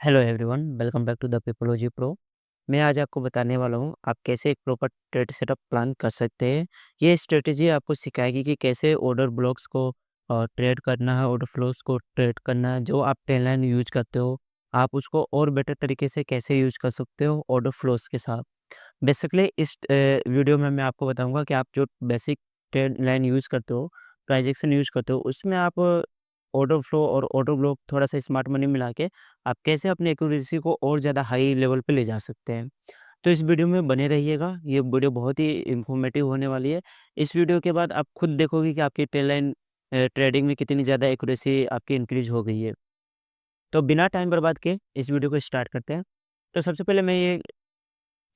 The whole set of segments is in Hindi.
Hello everyone, welcome back to the Pepology Pro. मैं आज आपको बताने वाला हूँ आप कैसे एक प्रॉपर ट्रेड सेटअप प्लान कर सकते हैं। ये स्ट्रेटजी आपको सिखाएगी कि कैसे ऑर्डर ब्लॉक्स को ट्रेड करना है, ऑर्डर फ्लोस को ट्रेड करना है। जो आप ट्रेड लाइन यूज करते हो, आप उसको और बेटर तरीके से कैसे यूज कर सकते हो ऑर्डर फ्लोस के साथ। बेसिकली इस वीडियो में मैं आपको बताऊंगा कि आप जो बेसिक ट्रेड लाइन यूज़ करते हो, ट्रांजैक्शन यूज़ करते हो, उसमें आप ऑर्डर फ्लो और ऑर्डर ब्लॉक थोड़ा-सा स्मार्ट मनी मिला के आप कैसे अपनी एक्यूरेसी को और ज़्यादा हाई लेवल पे ले जा सकते हैं। तो इस वीडियो में बने रहिएगा, ये वीडियो बहुत ही इन्फॉर्मेटिव होने वाली है। इस वीडियो के बाद आप खुद देखोगे कि आपकी ट्रेड लाइन ट्रेडिंग में कितनी ज़्यादा एक्यूरेसी आपकी इंक्रीज़ हो गई है। तो बिना टाइम बर्बाद किए इस वीडियो को स्टार्ट करते हैं। तो सबसे पहले मैं ये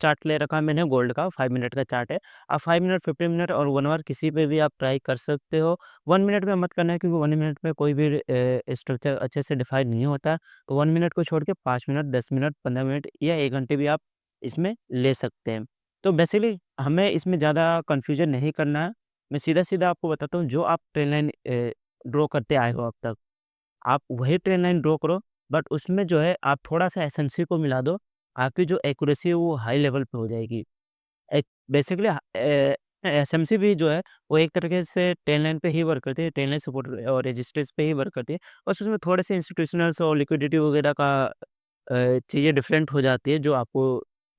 चार्ट ले रखा है मैंने गोल्ड का 5 मिनट का चार्ट है। आप 5 मिनट, 15 मिनट और 1 आवर किसी पे भी आप ट्राई कर सकते हो। 1 मिनट में मत करना है क्योंकि 1 मिनट में कोई भी स्ट्रक्चर अच्छे से डिफाइन नहीं होता। तो 1 मिनट को छोड़ के 5 मिनट, 10 मिनट, 15 मिनट या 1 घंटे भी आप इसमें ले सकते हैं। तो बेसिकली हमें इसमें ज़्यादा कन्फ्यूज़न नहीं करना है। मैं सीधा-सीधा आपको बताता हूँ जो आप ट्रेंड लाइन ड्रॉ करते आए हो अब तक। आप वही ट्रेन लाइन ड्रॉ करो, बट उसमें जो है आप थोड़ा-सा एसएमसी को मिला दो, आपकी जो एक्यूरेसी है वो हाई लेवल पे हो जाएगी। एक बेसिकली एसएमसी भी जो है वो एक तरीके से ट्रेन लाइन पे ही वर्क करती है, ट्रेन लाइन सपोर्ट और रेजिस्टेंस पे ही वर्क करती है। बस उसमें थोड़े से इंस्टीट्यूशनल्स और लिक्विडिटी वगैरह का चीज़ें डिफरेंट हो जाती है जो आपको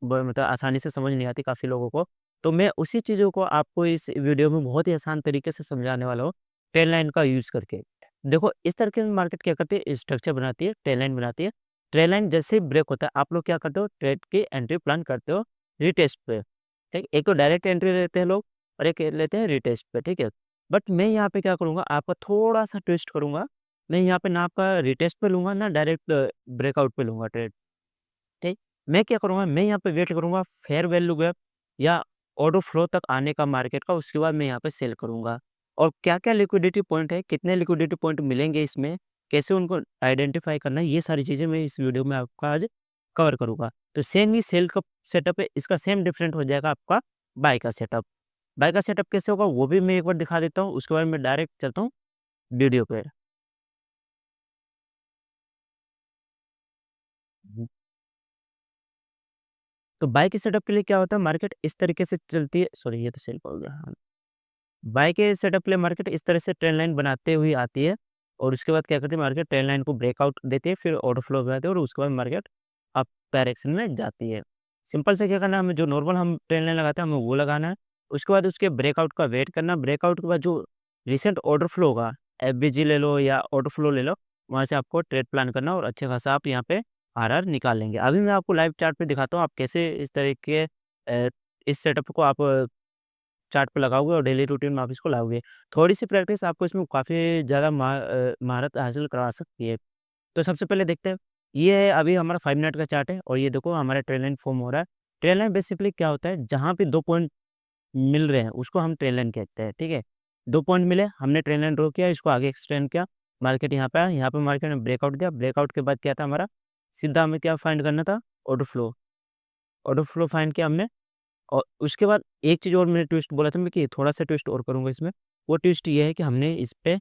मतलब आसानी से समझ नहीं आती काफ़ी लोगों को। तो मैं उसी चीज़ों को आपको इस वीडियो में बहुत ही आसान तरीके से समझाने वाला हूँ, ट्रेन लाइन का यूज़ करके। देखो इस तरीके से मार्केट क्या करती है, स्ट्रक्चर बनाती है, ट्रेन लाइन बनाती है। ट्रेन लाइन जैसे ही ब्रेक होता है, आप लोग क्या करते हो, ट्रेड की एंट्री प्लान करते हो रिटेस्ट पे। ठीक, एक तो डायरेक्ट एंट्री लेते हैं लोग और एक लेते हैं रिटेस्ट पे, ठीक है। बट मैं यहाँ पे क्या करूँगा, आपका थोड़ा-सा ट्विस्ट करूँगा। मैं यहाँ पे ना आपका रिटेस्ट पे लूँगा, ना डायरेक्ट ब्रेकआउट पे लूँगा ट्रेड, ठीक। मैं क्या करूँगा, मैं यहाँ पे वेट करूँगा फेयर वैल्यू गैप या ऑर्डर फ्लो तक आने का मार्केट का, उसके बाद मैं यहाँ पे सेल करूँगा। और क्या-क्या लिक्विडिटी पॉइंट है, कितने लिक्विडिटी पॉइंट मिलेंगे इसमें, कैसे उनको आइडेंटिफ़ाई करना है, ये सारी चीज़ें मैं इस वीडियो में आपका आज कवर करूँगा। तो सेम ही सेल का सेटअप है, इसका सेम डिफरेंट हो जाएगा आपका बाय का सेटअप। बाय का सेटअप कैसे होगा वो भी मैं एक बार दिखा देता हूँ, उसके बाद मैं डायरेक्ट चलता हूँ वीडियो पे। हुँ। तो बाय के सेटअप के लिए क्या होता है, मार्केट इस तरीके से चलती है, सॉरी ये तो सेल हो गया। हाँ। बाय के सेटअप के लिए मार्केट इस तरह से ट्रेंड लाइन बनाते हुए आती है और उसके बाद क्या करती है, मार्केट ट्रेंड लाइन को ब्रेकआउट देती है, फिर ऑर्डर फ्लो बनाती है और उसके बाद मार्केट अप डायरेक्शन में जाती है। सिंपल से क्या करना है, हमें जो नॉर्मल हम ट्रेंड लाइन लगाते हैं हमें वो लगाना है। उसके बाद उसके ब्रेकआउट का वेट करना, ब्रेकआउट के बाद जो रिसेंट ऑर्डर फ्लो होगा, एफबीजी ले लो या ऑर्डर फ्लो ले लो, वहाँ से आपको ट्रेड प्लान करना और अच्छे खासा आप यहाँ पे आरआर निकाल लेंगे। अभी मैं आपको लाइव चार्ट पे दिखाता हूँ आप कैसे इस तरीके इस सेटअप को आप चार्ट पे लगाओगे और डेली रूटीन में आप इसको लाओगे। थोड़ी-सी प्रैक्टिस आपको इसमें काफ़ी ज़्यादा महारत हासिल करवा सकती है। तो सबसे पहले देखते हैं, ये है अभी हमारा 5 मिनट का चार्ट है और ये देखो हमारा ट्रेंड लाइन फॉर्म हो रहा है। ट्रेंड लाइन बेसिकली क्या होता है, जहाँ पे 2 पॉइंट मिल रहे हैं उसको हम ट्रेंड लाइन कहते हैं, ठीक है? 2 पॉइंट मिले, हमने ट्रेंड लाइन ड्रॉ किया, इसको आगे एक्सटेंड किया, मार्केट यहाँ पे आया, यहाँ पे मार्केट ने ब्रेकआउट दिया, ब्रेकआउट के बाद क्या था हमारा, सीधा हमें क्या फाइंड करना था, order flow. Order flow find किया हमने और उसके बाद एक चीज़ और मैंने ट्विस्ट बोला था मैं कि थोड़ा-सा ट्विस्ट और करूँगा इसमें। वो ट्विस्ट ये है कि हमने इस पे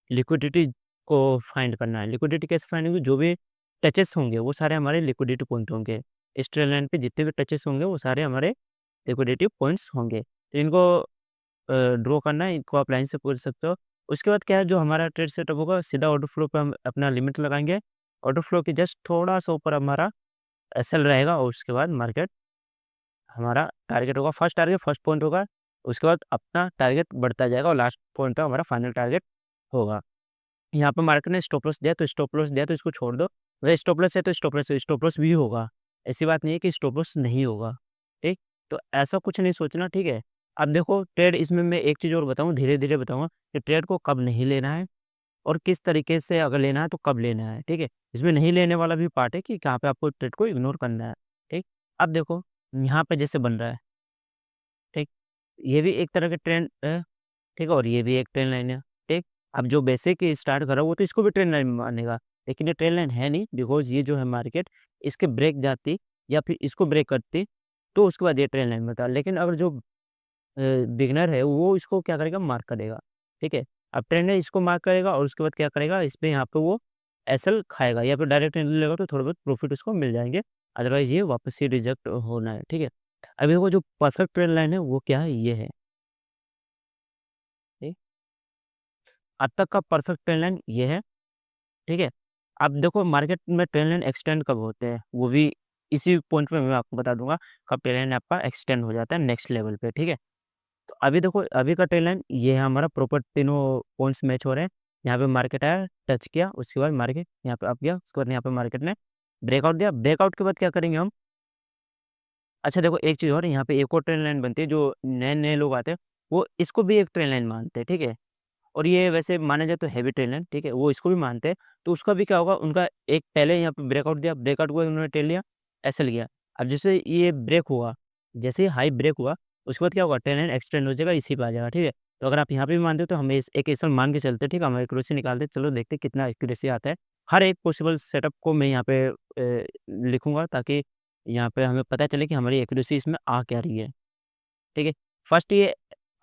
लिक्विडिटी को फाइंड करना है। लिक्विडिटी कैसे फाइंड होगी? जो भी टचेस होंगे वो सारे हमारे लिक्विडिटी पॉइंट होंगे। इस ट्रेड लाइन पे जितने भी टचेस होंगे वो सारे हमारे लिक्विडिटी पॉइंट्स होंगे। तो इनको ड्रॉ करना है, इनको आप लाइन से पूछ सकते हो। उसके बाद क्या है, जो हमारा ट्रेड सेटअप होगा सीधा ऑर्डर फ्लो पे हम अपना लिमिट लगाएँगे। ऑर्डर फ्लो के जस्ट थोड़ा-सा ऊपर हमारा एसएल रहेगा और उसके बाद मार्केट हमारा टारगेट होगा, फर्स्ट टारगेट फर्स्ट पॉइंट होगा, उसके बाद अपना टारगेट बढ़ता जाएगा और लास्ट पॉइंट तक हमारा फाइनल टारगेट होगा। यहाँ पे मार्केट ने स्टॉप लॉस दिया तो स्टॉप लॉस दिया तो इसको छोड़ दो, अगर स्टॉप लॉस है तो स्टॉप लॉस भी होगा। ऐसी बात नहीं है कि स्टॉप लॉस नहीं होगा, ठीक? तो ऐसा कुछ नहीं सोचना, ठीक है? अब देखो ट्रेड इसमें मैं एक चीज़ और बताऊँ, धीरे-धीरे बताऊँगा कि ट्रेड को कब नहीं लेना है और किस तरीके से अगर लेना है तो कब लेना है, ठीक है? इसमें नहीं लेने वाला भी पार्ट है कि कहाँ पे आपको ट्रेड को इग्नोर करना है, ठीक? अब देखो यहाँ पे जैसे बन रहा है, ठीक? ये भी एक तरह का ट्रेंड है, ठीक है? और ये भी एक ट्रेंड लाइन है, ठीक? अब जो बेसिक स्टार्ट कर रहा है वो तो इसको भी ट्रेंड लाइन मानेगा, लेकिन ये ट्रेंड लाइन है नहीं, बिकॉज़ ये जो है मार्केट इसके ब्रेक जाती या फिर इसको ब्रेक करती, तो उसके बाद ये ट्रेंड लाइन बनता। लेकिन अगर जो बिगिनर है वो इसको क्या करेगा, मार्क करेगा, ठीक है? अब ट्रेंड है इसको मार्क करेगा और उसके बाद क्या करेगा, इस पे यहाँ पे वो एसएल खाएगा या फिर डायरेक्ट एंट्री लेगा तो थोड़े बहुत प्रॉफ़िट उसको मिल जाएँगे, अदरवाइज़ ये वापस से रिजेक्ट होना है, ठीक है? अभी वो जो परफेक्ट ट्रेंड लाइन है वो क्या है? ये है, ठीक? अब तक का परफेक्ट ट्रेंड लाइन ये है, ठीक है? अब देखो मार्केट में ट्रेंड लाइन एक्सटेंड कब होते हैं, वो भी इसी पॉइंट पे मैं आपको बता दूँगा, कब ट्रेंड लाइन आपका एक्सटेंड हो जाता है नेक्स्ट लेवल पे, ठीक है? तो अभी देखो, अभी का ट्रेंड लाइन ये है हमारा, प्रॉपर तीनों पॉइंट्स मैच हो रहे हैं। यहाँ पे मार्केट आया, टच किया, उसके बाद मार्केट यहाँ पे अप गया, उसके बाद यहाँ पे मार्केट ने ब्रेकआउट दिया। ब्रेकआउट के बाद क्या करेंगे हम? अच्छा देखो, एक चीज़ और, यहाँ पे एक और ट्रेंड लाइन बनती है, जो नए-नए लोग आते हैं, वो इसको भी एक ट्रेंड लाइन मानते हैं, ठीक है? और ये वैसे माना जाए तो हैवी ट्रेंड लाइन, ठीक है? वो इसको भी मानते हैं, तो उसका भी क्या होगा, उनका एक पहले यहाँ पे ब्रेकआउट दिया, ब्रेकआउट हुआ, उन्होंने टेल लिया, एसएल गया। अब जैसे ये ब्रेक हुआ, जैसे ही हाई ब्रेक हुआ, उसके बाद क्या होगा, ट्रेंड लाइन एक्सटेंड हो जाएगा, इसी पे आ जाएगा, ठीक है? तो अगर आप यहाँ पे भी मानते हो तो हम इस एक एसएल मान के चलते हैं, ठीक है? हम एक्यूरेसी निकालते हैं, चलो देखते हैं कितना एक्यूरेसी आता है। हर एक पॉसिबल सेटअप को मैं यहाँ पे लिखूँगा, ताकि यहाँ पे हमें पता चले कि हमारी एक्यूरेसी इसमें आ क्या रही है, ठीक है? फर्स्ट ये,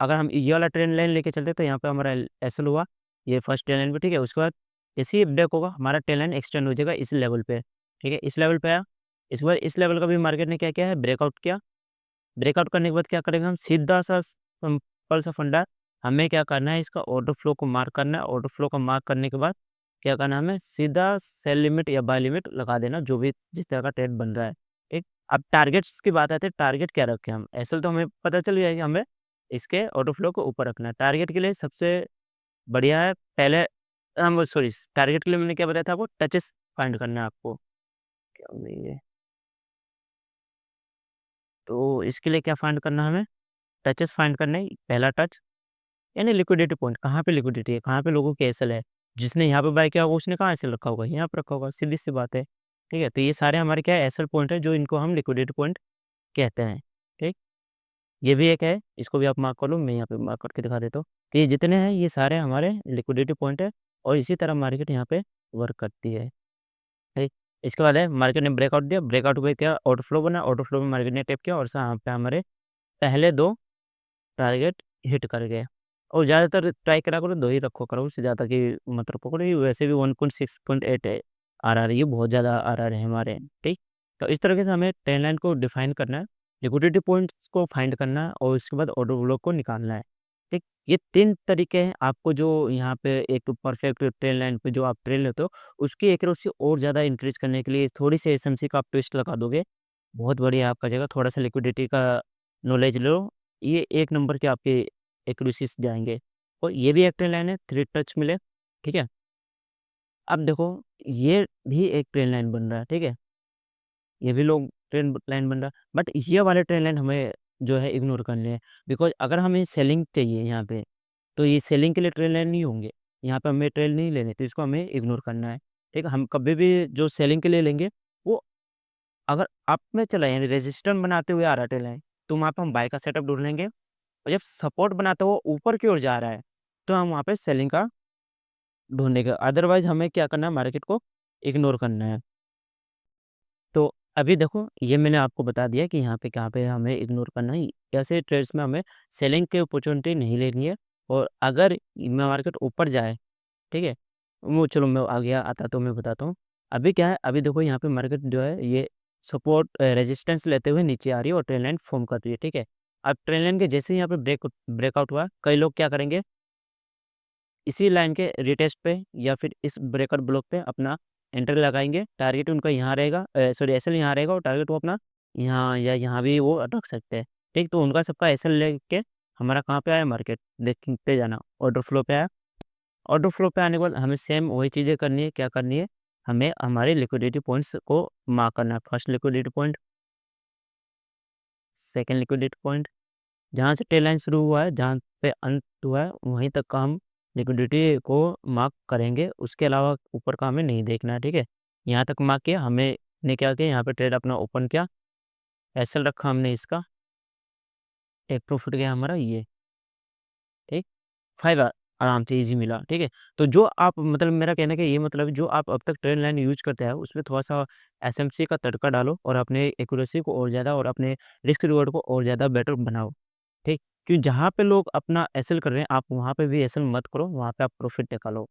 अगर हम ये वाला ट्रेंड लाइन लेके चलते हैं तो यहाँ पे हमारा एसएल हुआ, ये फर्स्ट ट्रेंड लाइन पे, ठीक है? उसके बाद जैसे ही ब्रेक होगा, हमारा ट्रेंड लाइन एक्सटेंड हो जाएगा इस लेवल पे, ठीक है? इस लेवल पे आया, इसके बाद इस लेवल का भी मार्केट ने क्या किया है, ब्रेकआउट किया। ब्रेकआउट करने के बाद क्या करेंगे हम, सीधा-सा सिंपल सा फंडा है, हमें क्या करना है, इसका ऑर्डर फ्लो को मार्क करना है। ऑर्डर फ्लो को मार्क करने के बाद क्या करना है, हमें सीधा सेल लिमिट या बाय लिमिट लगा देना, जो भी जिस तरह का ट्रेड बन रहा है, ठीक? अब टारगेट्स की बात आती है, टारगेट क्या रखें हम? एसएल तो हमें पता चल गया कि हमें इसके ऑर्डर फ्लो को ऊपर रखना है। टारगेट के लिए सबसे बढ़िया है, पहले हम सॉरी, टारगेट के लिए मैंने क्या बताया था आपको, टचेस फाइंड करना है आपको। क्या बोले ये? तो इसके लिए क्या फाइंड करना है हमें? टचेस फाइंड करने हैं, पहला टच यानी लिक्विडिटी पॉइंट, कहाँ पे लिक्विडिटी है, कहाँ पे लोगों की एसएल है। जिसने यहाँ पे बाय किया होगा उसने कहाँ एसएल रखा होगा? यहाँ पे रखा होगा, सीधी-सी बात है। ठीक है? तो ये सारे हमारे क्या है, एसएल पॉइंट है, जो इनको हम लिक्विडिटी पॉइंट कहते हैं। ठीक? ये भी एक है, इसको भी आप मार्क कर लो, मैं यहाँ पे मार्क करके दिखा देता हूँ। तो ये जितने हैं ये सारे हमारे लिक्विडिटी पॉइंट है, और इसी तरह मार्केट यहाँ पे वर्क करती है। ठीक? इसके बाद है, मार्केट ने ब्रेकआउट दिया, ब्रेकआउट हुए क्या, ऑर्डर फ्लो बना, ऑर्डर फ्लो में मार्केट ने टैप किया और यहाँ पे हमारे पहले 2 टारगेट हिट कर गए। और ज़्यादातर ट्राई करा करो 2 ही रखो करो, उससे ज़्यादा कि मत रखो करो। ये वैसे भी 1.6.8 है आरआर, ये बहुत ज़्यादा आरआर है हमारे, ठीक? तो इस तरीके से हमें ट्रेंड लाइन को डिफाइन करना है, लिक्विडिटी पॉइंट्स को फाइंड करना है और उसके बाद ऑर्डर ब्लॉक को निकालना है, ठीक? ये 3 तरीके हैं आपको, जो यहाँ पे एक परफेक्ट ट्रेंड लाइन पे जो आप ट्रेड लेते हो, उसकी एक्यूरेसी और ज़्यादा इंक्रीज़ करने के लिए थोड़ी-सी एसएमसी का आप ट्विस्ट लगा दोगे, बहुत बढ़िया आपका जाएगा। थोड़ा-सा लिक्विडिटी का नॉलेज लो, ये 1 नंबर के आपके एक्यूरेसीज़ जाएँगे। और ये भी एक ट्रेन लाइन है, 3 टच मिले, ठीक है? अब देखो, ये भी एक ट्रेन लाइन बन रहा है, ठीक है? ये भी लोग ट्रेन लाइन बन रहा है, बट ये वाले ट्रेन लाइन हमें जो है इग्नोर करने हैं, बिकॉज़ अगर हमें सेलिंग चाहिए यहाँ पे, तो ये सेलिंग के लिए ट्रेन लाइन नहीं होंगे। यहाँ पे हमें ट्रेल नहीं लेने, तो इसको हमें इग्नोर करना है, ठीक है? हम कभी भी जो सेलिंग के लिए लेंगे, वो अगर अप में चला यानी रेजिस्टेंस बनाते हुए आ रहा है ट्रेल लाइन, तो वहाँ पे हम बाय का सेटअप ढूँढ लेंगे। और जब सपोर्ट बनाता है वो ऊपर की ओर जा रहा है, तो हम वहाँ पे सेलिंग का ढूँढेंगे, अदरवाइज़ हमें क्या करना है, मार्केट को इग्नोर करना है। तो अभी देखो, ये मैंने आपको बता दिया कि यहाँ पे कहाँ पे हमें इग्नोर करना है। ऐसे ट्रेड्स में हमें सेलिंग की अपॉर्च्युनिटी नहीं लेनी है, और अगर मार्केट ऊपर जाए, ठीक है? वो चलो मैं आगे आता तो मैं बताता हूँ। अभी क्या है, अभी देखो यहाँ पे मार्केट जो है ये सपोर्ट रेजिस्टेंस लेते हुए नीचे आ रही है और ट्रेंड लाइन फ़ॉर्म कर रही है, ठीक है? अब ट्रेंड लाइन के जैसे ही यहाँ पे ब्रेकआउट हुआ, कई लोग क्या करेंगे, इसी लाइन के रिटेस्ट पे या फिर इस ब्रेकआउट ब्लॉक पे अपना एंट्री लगाएँगे। टारगेट उनका यहाँ रहेगा, सॉरी एसएल यहाँ रहेगा, और टारगेट वो अपना यहाँ या यहाँ भी वो रख सकते हैं। ठीक? तो उनका सबका एसएल लेके हमारा कहाँ पे आया, मार्केट देखते जाना, ऑर्डर फ्लो पे आया। ऑर्डर फ्लो पे आने के बाद हमें सेम वही चीज़ें करनी है, क्या करनी है? हमें हमारे लिक्विडिटी पॉइंट्स को मार्क करना है। First liquidity point, second liquidity point, जहाँ से टेल लाइन शुरू हुआ है, जहाँ पे अंत हुआ है, वहीं तक का हम लिक्विडिटी को मार्क करेंगे। उसके अलावा ऊपर का हमें नहीं देखना है, ठीक है? यहाँ तक मार्क किया, हमने ने क्या किया, यहाँ पे ट्रेड अपना ओपन किया, एसएल रखा हमने इसका, टेक प्रॉफिट गया हमारा ये, ठीक? फ़ायदा आराम से ईज़ी मिला, ठीक है? तो जो आप मतलब मेरा कहने का ये मतलब है, जो आप अब तक ट्रेंड लाइन यूज़ करते हैं, उसमें थोड़ा-सा एसएमसी का तड़का डालो और अपने एक्यूरेसी को और ज़्यादा और अपने रिस्क रिवॉर्ड को और ज़्यादा बेटर बनाओ, ठीक? क्योंकि जहाँ पे लोग अपना एसएल कर रहे हैं, आप वहाँ पे भी एसएल मत करो, वहाँ पे आप प्रॉफ़िट निकालो,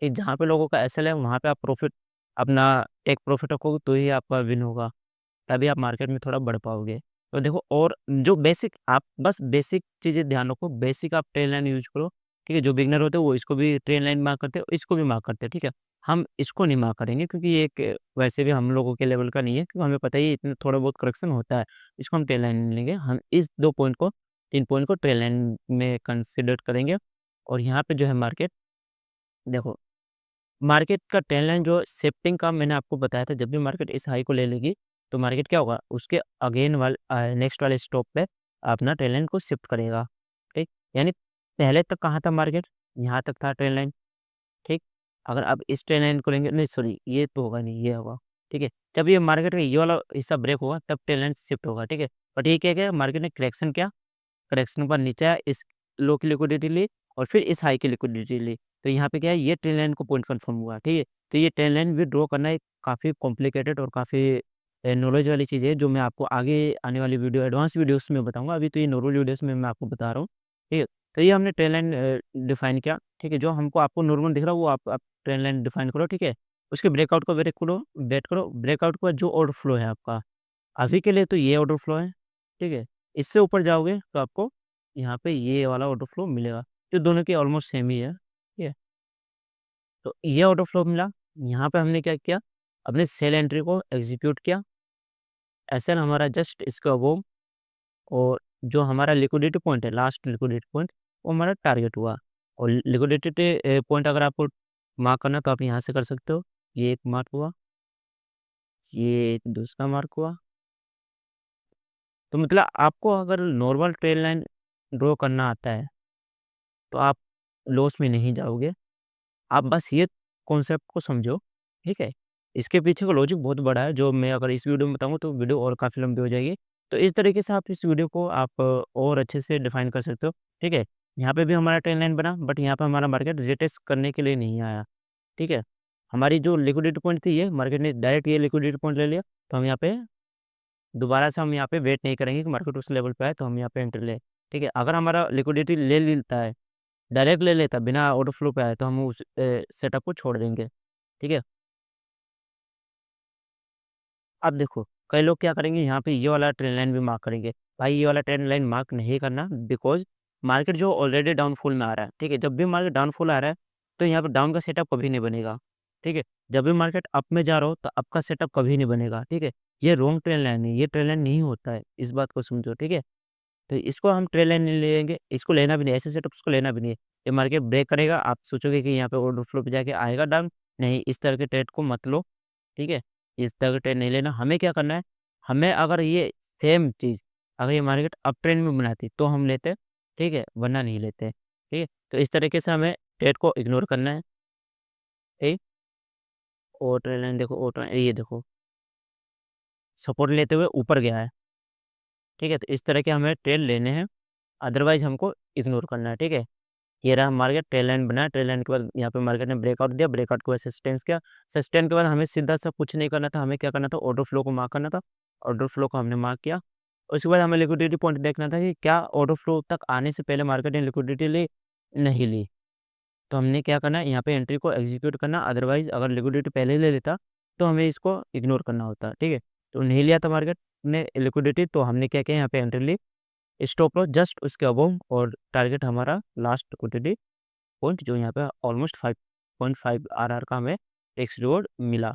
जहाँ पे लोगों का एसएल है वहाँ पे आप प्रॉफ़िट अपना टेक प्रॉफ़िट रखोगे तो ही आपका विन होगा। तभी आप मार्केट में थोड़ा बढ़ पाओगे। तो देखो और जो बेसिक आप बस बेसिक चीज़ें ध्यान रखो, बेसिक आप ट्रेल लाइन यूज़ करो, ठीक है? जो बिगिनर होते हैं वो इसको भी ट्रेल लाइन मार्क करते हैं, इसको भी मार्क करते हैं, ठीक है? हम इसको नहीं मार्क करेंगे क्योंकि ये एक वैसे भी हम लोगों के लेवल का नहीं है क्योंकि हमें पता ही है इतना थोड़ा बहुत करेक्शन होता है। इसको हम ट्रेल लाइन नहीं लेंगे, हम इस 2 पॉइंट को 3 पॉइंट को ट्रेल लाइन में कंसीडर करेंगे और यहाँ पे जो है मार्केट देखो मार्केट का ट्रेंड लाइन जो शिफ्टिंग का मैंने आपको बताया था, जब भी मार्केट इस हाई को ले लेगी, तो मार्केट क्या होगा, उसके अगेन नेक्स्ट वाले स्टॉप पे अपना ट्रेंड लाइन को शिफ्ट करेगा, ठीक? यानी पहले तक कहाँ था मार्केट? यहाँ तक था ट्रेंड लाइन, ठीक? अगर आप इस ट्रेंड लाइन को लेंगे नहीं सॉरी ये तो होगा नहीं, ये होगा, ठीक है? जब ये मार्केट का ये वाला हिस्सा ब्रेक होगा, तब ट्रेंड लाइन शिफ्ट होगा, ठीक है? बट ये क्या किया मार्केट ने करेक्शन पर नीचे आया, इस लो की लिक्विडिटी ली और फिर इस हाई की लिक्विडिटी ली। तो यहाँ पे क्या है ये ट्रेंड लाइन को पॉइंट कन्फर्म हुआ, ठीक है? तो ये ट्रेंड लाइन भी ड्रॉ करना एक काफ़ी कॉम्प्लिकेटेड और काफ़ी नॉलेज वाली चीज़ है जो मैं आपको आगे आने वाली वीडियो एडवांस वीडियोज़ में बताऊँगा। अभी तो ये नॉर्मल वीडियोज़ में मैं आपको बता रहा हूँ, ठीक है? तो ये हमने ट्रेंड लाइन डिफाइन किया, ठीक है? जो हमको आपको नॉर्मल दिख रहा है वो आप ट्रेंड लाइन डिफाइन करो, ठीक है? उसके ब्रेकआउट को वेट करो, ब्रेकआउट के बाद जो ऑर्डर फ्लो है आपका अभी के लिए तो ये ऑर्डर फ्लो है, ठीक है? इससे ऊपर जाओगे तो आपको यहाँ पे ये वाला ऑर्डर फ्लो मिलेगा, जो दोनों की ऑलमोस्ट सेम ही है, ठीक है? तो ये ऑर्डर फ्लो मिला, यहाँ पे हमने क्या किया, अपने सेल एंट्री को एग्ज़ीक्यूट किया, एसएल हमारा जस्ट इसके अबोव और जो हमारा लिक्विडिटी पॉइंट है, लास्ट लिक्विडिटी पॉइंट, वो हमारा टारगेट हुआ और लिक्विडिटी पॉइंट अगर आपको मार्क करना है तो आप यहाँ से कर सकते हो। ये एक मार्क हुआ, ये दूसरा मार्क हुआ। तो मतलब आपको अगर नॉर्मल ट्रेल लाइन ड्रॉ करना आता है, तो आप लॉस में नहीं जाओगे। आप बस ये कॉन्सेप्ट को समझो, ठीक है? इसके पीछे का लॉजिक बहुत बड़ा है, जो मैं अगर इस वीडियो में बताऊँ तो वीडियो और काफ़ी लंबी हो जाएगी। तो इस तरीके से आप इस वीडियो को आप और अच्छे से डिफ़ाइन कर सकते हो, ठीक है? यहाँ पे भी हमारा ट्रेल लाइन बना, बट यहाँ पे हमारा मार्केट रीटेस्ट करने के लिए नहीं आया, ठीक है? हमारी जो लिक्विडिटी पॉइंट थी ये, मार्केट ने डायरेक्ट ये लिक्विडिटी पॉइंट ले लिया, तो हम यहाँ पे दोबारा से हम यहाँ पे वेट नहीं करेंगे कि मार्केट उस लेवल पे आए तो हम यहाँ पे एंट्री लें, ठीक है? अगर हमारा लिक्विडिटी ले लेता है, डायरेक्ट ले लेता है बिना ऑर्डर फ्लो पे आए तो हम उस सेटअप को छोड़ देंगे, ठीक है? अब देखो, कई लोग क्या करेंगे यहाँ पे ये वाला ट्रेंड लाइन भी मार्क करेंगे। भाई ये वाला ट्रेंड लाइन मार्क नहीं करना बिकॉज़ मार्केट जो ऑलरेडी डाउनफॉल में आ रहा है, ठीक है? जब भी मार्केट डाउनफॉल आ रहा है, तो यहाँ पे डाउन का सेटअप कभी नहीं बनेगा, ठीक है? जब भी मार्केट अप में जा रहा हो, तो अप का सेटअप कभी नहीं बनेगा, ठीक है? ये रॉन्ग ट्रेंड लाइन है, ये ट्रेंड लाइन नहीं होता है, इस बात को समझो, ठीक है? तो इसको हम ट्रेल लाइन नहीं लेंगे, इसको लेना भी नहीं है, ऐसे सेटअप्स को लेना भी नहीं है। ये मार्केट ब्रेक करेगा, आप सोचोगे कि यहाँ पे ऑर्डर फ्लो पे जाके आएगा डाउन, नहीं इस तरह के ट्रेड को मत लो, ठीक है? इस तरह का ट्रेड नहीं लेना, हमें क्या करना है, हमें अगर ये सेम चीज़ अगर ये मार्केट अप ट्रेंड में बनाती तो हम लेते, ठीक है? वरना नहीं लेते, ठीक है? तो इस तरीके से हमें ट्रेड को इग्नोर करना है, ठीक? और ट्रेल लाइन देखो और ये देखो, सपोर्ट लेते हुए ऊपर गया है, ठीक है? तो इस तरह के हमें ट्रेड लेने हैं, अदरवाइज़ हमको इग्नोर करना है, ठीक है? ये रहा मार्केट ट्रेल लाइन बना, ट्रेल लाइन के बाद यहाँ पे मार्केट ने ब्रेकआउट दिया, ब्रेकआउट के बाद सस्टेन्स किया, सस्टेन के बाद हमें सीधा-सा कुछ नहीं करना था, हमें क्या करना था ऑर्डर फ्लो को मार्क करना था, ऑर्डर फ्लो को हमने मार्क किया। उसके बाद हमें लिक्विडिटी पॉइंट देखना था कि क्या ऑर्डर फ्लो तक आने से पहले मार्केट ने लिक्विडिटी ली, नहीं ली। तो हमने क्या करना है यहाँ पे एंट्री को एग्जीक्यूट करना, अदरवाइज़ अगर लिक्विडिटी पहले ही ले लेता, तो हमें इसको इग्नोर करना होता, ठीक है? तो नहीं लिया था मार्केट ने लिक्विडिटी तो हमने क्या किया यहाँ पे एंट्री ली, स्टॉप लॉस जस्ट उसके अबोव और टारगेट हमारा लास्ट लिक्विडिटी पॉइंट जो यहाँ पे ऑलमोस्ट 5.5 आरआर का हमें टैक्स रिवॉर्ड मिला।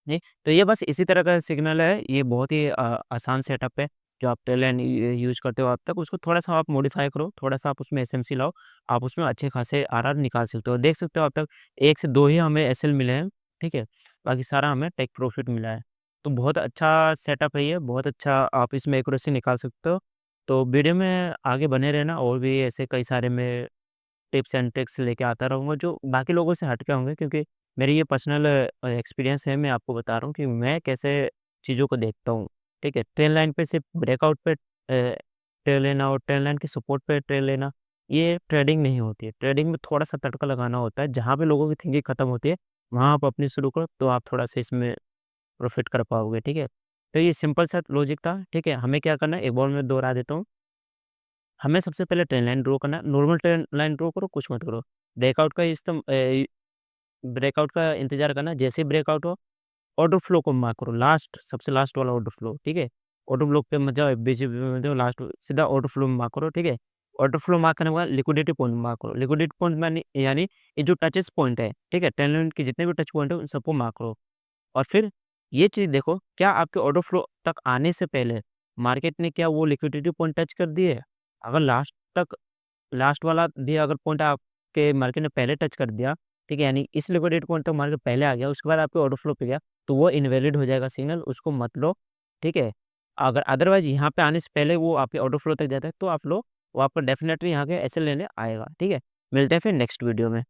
नहीं, तो ये बस इसी तरह का सिग्नल है, ये बहुत ही आसान सेटअप है, जो आप टेलेंट यूज़ करते हो अब तक, उसको थोड़ा-सा आप मॉडिफ़ाई करो, थोड़ा-सा आप उसमें एसएमसी लाओ, आप उसमें अच्छे खासे आरआर निकाल सकते हो। देख सकते हो अब तक 1 से 2 ही हमें एसएल मिले हैं, ठीक है? बाकी सारा हमें टेक प्रॉफ़िट मिला है। तो बहुत अच्छा सेटअप है ये, बहुत अच्छा आप इसमें एक्यूरेसी निकाल सकते हो। तो वीडियो में आगे बने रहना और भी ऐसे कई सारे मैं टिप्स एंड ट्रिक्स लेके आता रहूँगा जो बाकी लोगों से हट के होंगे क्योंकि मेरी ये पर्सनल एक्सपीरियंस है, मैं आपको बता रहा हूँ कि मैं कैसे चीज़ों को देखता हूँ, ठीक है? ट्रेन लाइन पे सिर्फ ब्रेकआउट पे ट्रेल लेना और ट्रेन लाइन के सपोर्ट पे ट्रेल लेना, ये ट्रेडिंग नहीं होती है। ट्रेडिंग में थोड़ा-सा तड़का लगाना होता है, जहाँ पे लोगों की थिंकिंग खत्म होती है, वहाँ आप अपनी शुरू करो तो आप थोड़ा-सा इसमें प्रॉफ़िट कर पाओगे, ठीक है? तो ये सिंपल सा लॉजिक था, ठीक है? हमें क्या करना है, एक बार मैं दोहरा देता हूँ। हमें सबसे पहले ट्रेन लाइन ड्रॉ करना है, नॉर्मल ट्रेन लाइन ड्रॉ करो, कुछ मत करो। ब्रेकआउट का ब्रेकआउट का इंतज़ार करना, जैसे ही ब्रेकआउट हो ऑर्डर फ्लो को मार्क करो, लास्ट सबसे लास्ट वाला ऑर्डर फ्लो, ठीक है? ऑर्डर फ्लो पे मत जाओ, एफबीसीबी में मत जाओ, लास्ट सीधा ऑर्डर फ्लो में मार्क करो, ठीक है? ऑर्डर फ्लो मार्क करने के बाद लिक्विडिटी पॉइंट मार्क करो। लिक्विडिटी पॉइंट माने यानी ये जो टचेस पॉइंट है, ठीक है? 10 मिनट के जितने भी टच पॉइंट है उन सबको मार्क करो। और फिर ये चीज़ देखो, क्या आपके ऑर्डर फ्लो तक आने से पहले मार्केट ने क्या वो लिक्विडिटी पॉइंट टच कर दिए? अगर लास्ट वाला भी अगर पॉइंट आपके मार्केट ने पहले टच कर दिया, ठीक है? यानी इस लिक्विडिटी पॉइंट तक मार्केट पहले आ गया, उसके बाद आपके ऑर्डर फ्लो पे गया, तो वो इनवैलिड हो जाएगा सिग्नल, उसको मत लो, ठीक है? अगर अदरवाइज़ यहाँ पे आने से पहले वो आपके ऑर्डर फ्लो तक जाता है, तो आप लो, वो आपको डेफ़िनेटली यहाँ के ऐसे लेने आएगा, ठीक है? मिलते हैं फिर नेक्स्ट वीडियो में।